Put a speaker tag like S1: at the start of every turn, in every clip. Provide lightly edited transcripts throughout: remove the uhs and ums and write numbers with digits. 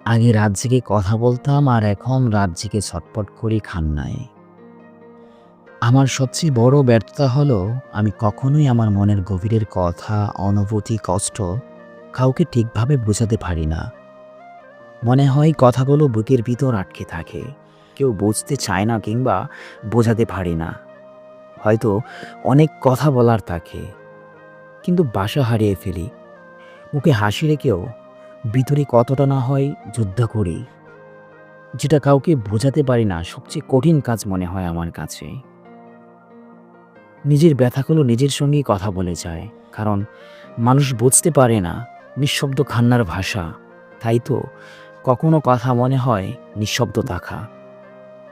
S1: আগে রাত জেগে কথা বলতাম আর এখন রাত জেগে ছটফট করি কান্নায়। আমার সবচেয়ে বড় ব্যর্থতা হলো আমি কখনোই আমার মনের গভীরের কথা, অনুভূতি, কষ্ট কাউকে ঠিকভাবে বোঝাতে পারি না। মনে হয় কথাগুলো বুকের ভিতর আটকে থাকে। কেউ বুঝতে চায় না কিংবা বোঝাতে পারি না। হয়তো অনেক কথা বলার থাকে, কিন্তু বাসা হারিয়ে ফেলি। মুখে হাসি রেখেও ভিতরে কতটা না হয় যুদ্ধ করি। যেটা কাউকে বোঝাতে পারি না, সবচেয়ে কঠিন কাজ মনে হয় আমার কাছে। নিজের ব্যথাগুলো নিজের সঙ্গেই কথা বলে যায়। কারণ মানুষ বুঝতে পারে না নিঃশব্দ কান্নার ভাষা। তাই তো কখনো কথা মনে হয় নিঃশব্দ থাকা।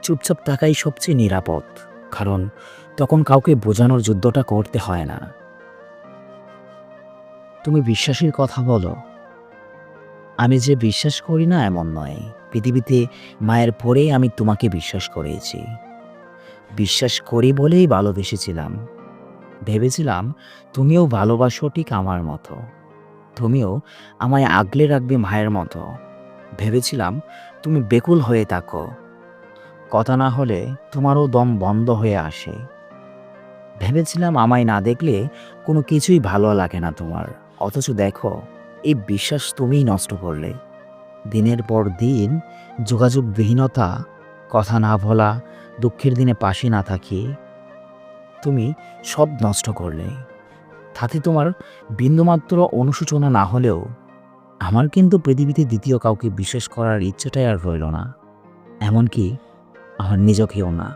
S1: চুপচাপ থাকাই সবচেয়ে নিরাপদ। কারণ তখন কাউকে বোঝানোর যুদ্ধটা করতে হয় না। তুমি বিশ্বাসের কথা বলো। আমি যে বিশ্বাস করি না এমন নয়। পৃথিবীতে মায়ের পরেই আমি তোমাকে বিশ্বাস করেছি। বিশ্বাস করি বলেই ভালোবেসেছিলাম। ভেবেছিলাম তুমিও ভালোবাসো ঠিক আমার মতো। তুমিও আমায় আগলে রাখবে মায়ের মতো। ভেবেছিলাম তুমি বেকুল হয়ে থাকো। কথা না হলে তোমারও দম বন্ধ হয়ে আসে। ভেবেছিলাম আমায় না দেখলে কোনো কিছুই ভালো লাগে না তোমার। অথচ দেখো, এই বিশ্বাস তুমিই নষ্ট করলে। দিনের পর দিন যোগাযোগবিহীনতা, কথা না বলা, দুঃখের দিনে পাশে না থাকি, তুমি সব নষ্ট করলে। তাতে তোমার বিন্দুমাত্র অনুশোচনা না হলেও আমার কিন্তু পৃথিবীতে দ্বিতীয় কাউকে বিশ্বাস করার ইচ্ছেটাই আর রইল না। এমনকি আমার নিজেকেও না।